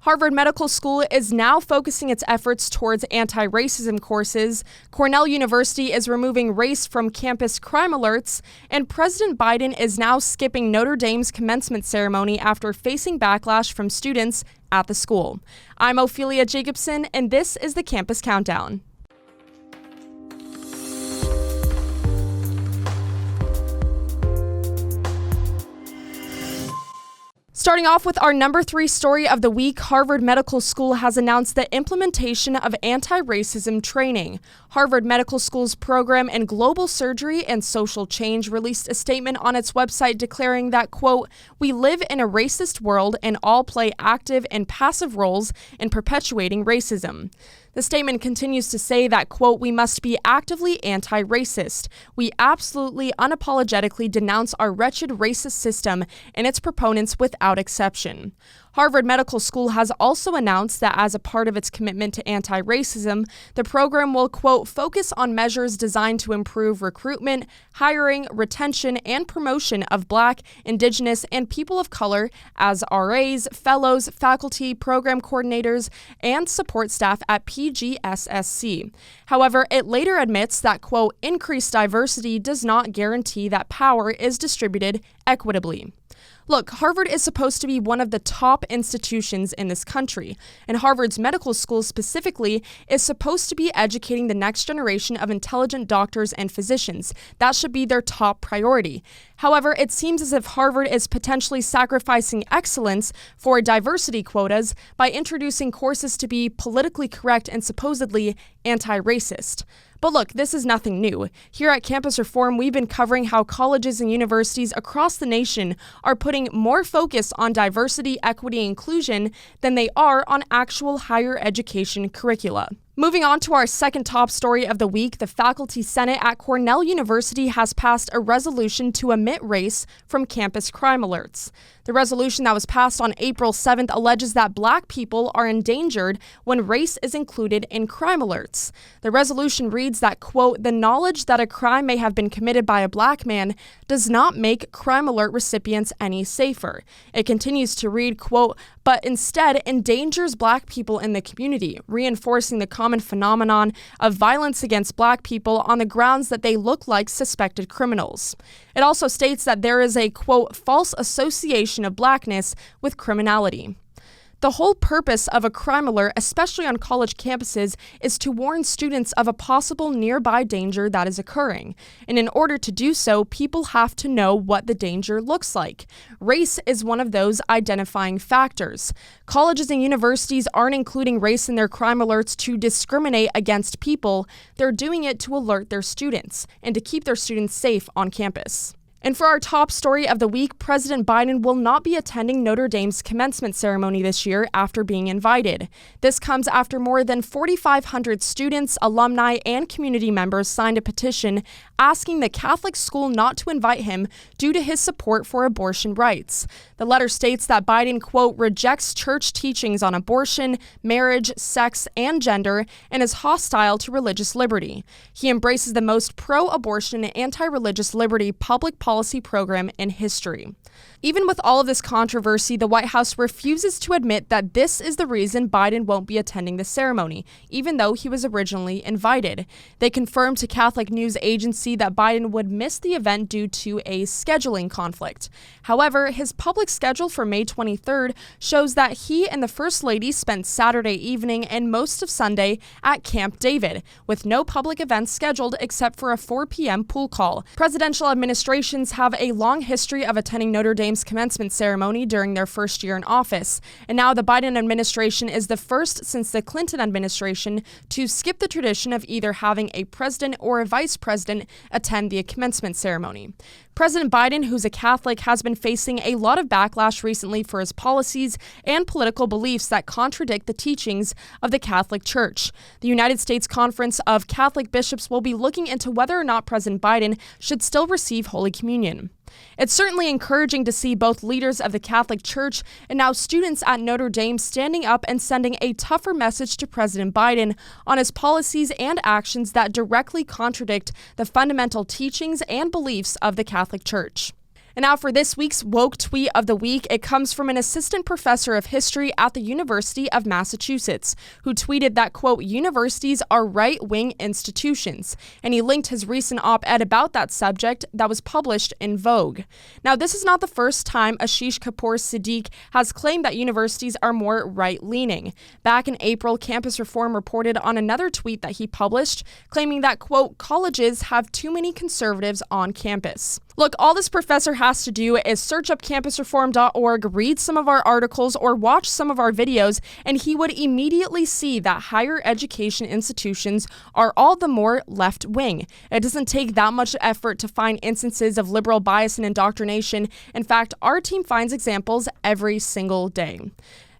Harvard Medical School is now focusing its efforts towards anti-racism courses. Cornell University is removing race from campus crime alerts, and President Biden is now skipping Notre Dame's commencement ceremony after facing backlash from students at the school. I'm Ophelie Jacobson, and this is the Campus Countdown. Starting off with our number 3 story of the week, Harvard Medical School has announced the implementation of anti-racism training. Harvard Medical School's program in global surgery and social change released a statement on its website declaring that, quote, "We live in a racist world and all play active and passive roles in perpetuating racism." The statement continues to say that, quote, "We must be actively anti-racist. We absolutely unapologetically denounce our wretched racist system and its proponents without exception." Harvard Medical School has also announced that as a part of its commitment to anti-racism, the program will, quote, "focus on measures designed to improve recruitment, hiring, retention, and promotion of Black, Indigenous, and people of color as RAs, fellows, faculty, program coordinators, and support staff at PGSSC." However, it later admits that, quote, "increased diversity does not guarantee that power is distributed equitably." Look, Harvard is supposed to be one of the top institutions in this country, and Harvard's medical school specifically is supposed to be educating the next generation of intelligent doctors and physicians. That should be their top priority. However, it seems as if Harvard is potentially sacrificing excellence for diversity quotas by introducing courses to be politically correct and supposedly anti-racist. But look, this is nothing new. Here at Campus Reform, we've been covering how colleges and universities across the nation are putting more focus on diversity, equity, and inclusion than they are on actual higher education curricula. Moving on to our second top story of the week, the Faculty Senate at Cornell University has passed a resolution to omit race from campus crime alerts. The resolution that was passed on April 7th alleges that Black people are endangered when race is included in crime alerts. The resolution reads that, quote, "The knowledge that a crime may have been committed by a Black man does not make crime alert recipients any safer." It continues to read, quote, "but instead endangers Black people in the community, reinforcing the common phenomenon of violence against Black people on the grounds that they look like suspected criminals." It also states that there is a, quote, "false association of Blackness with criminality." The whole purpose of a crime alert, especially on college campuses, is to warn students of a possible nearby danger that is occurring. And in order to do so, people have to know what the danger looks like. Race is one of those identifying factors. Colleges and universities aren't including race in their crime alerts to discriminate against people. They're doing it to alert their students and to keep their students safe on campus. And for our top story of the week, President Biden will not be attending Notre Dame's commencement ceremony this year after being invited. This comes after more than 4,500 students, alumni, and community members signed a petition asking the Catholic school not to invite him due to his support for abortion rights. The letter states that Biden, quote, "rejects church teachings on abortion, marriage, sex, and gender, and is hostile to religious liberty. He embraces the most pro-abortion and anti-religious liberty public policy program in history." Even with all of this controversy, the White House refuses to admit that this is the reason Biden won't be attending the ceremony, even though he was originally invited. They confirmed to Catholic news agency that Biden would miss the event due to a scheduling conflict. However, his public schedule for May 23rd shows that he and the First Lady spent Saturday evening and most of Sunday at Camp David, with no public events scheduled except for a 4 p.m. pool call. Presidential administrations have a long history of attending Notre Dame's commencement ceremony during their first year in office, and now the Biden administration is the first since the Clinton administration to skip the tradition of either having a president or a vice president attend the commencement ceremony. President Biden, who's a Catholic, has been facing a lot of backlash recently for his policies and political beliefs that contradict the teachings of the Catholic Church. The United States Conference of Catholic Bishops will be looking into whether or not President Biden should still receive Holy Communion. It's certainly encouraging to see both leaders of the Catholic Church and now students at Notre Dame standing up and sending a tougher message to President Biden on his policies and actions that directly contradict the fundamental teachings and beliefs of the Catholic Church. And now for this week's woke tweet of the week, it comes from an assistant professor of history at the University of Massachusetts, who tweeted that, quote, universities are right-wing institutions, and he linked his recent op-ed about that subject that was published in Vogue. Now, this is not the first time Ashish Kapoor Siddique has claimed that universities are more right-leaning. Back in April, Campus Reform reported on another tweet that he published, claiming that, quote, colleges have too many conservatives on campus. Look, all this professor has to do is search up campusreform.org, read some of our articles, or watch some of our videos, and he would immediately see that higher education institutions are all the more left-wing. It doesn't take that much effort to find instances of liberal bias and indoctrination. In fact, our team finds examples every single day.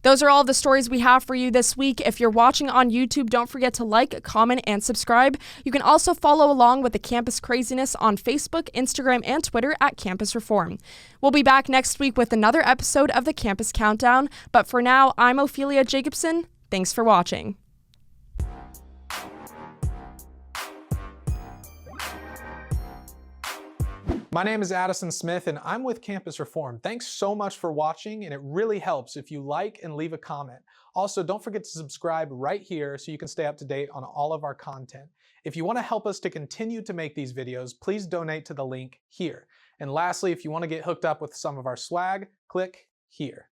Those are all the stories we have for you this week. If you're watching on YouTube, don't forget to like, comment, and subscribe. You can also follow along with the campus craziness on Facebook, Instagram, and Twitter at Campus Reform. We'll be back next week with another episode of the Campus Countdown. But for now, I'm Ophelie Jacobson. Thanks for watching. My name is Addison Smith and I'm with Campus Reform. Thanks so much for watching, and it really helps if you like and leave a comment. Also, don't forget to subscribe right here so you can stay up to date on all of our content. If you want to help us to continue to make these videos, please donate to the link here. And lastly, if you want to get hooked up with some of our swag, click here.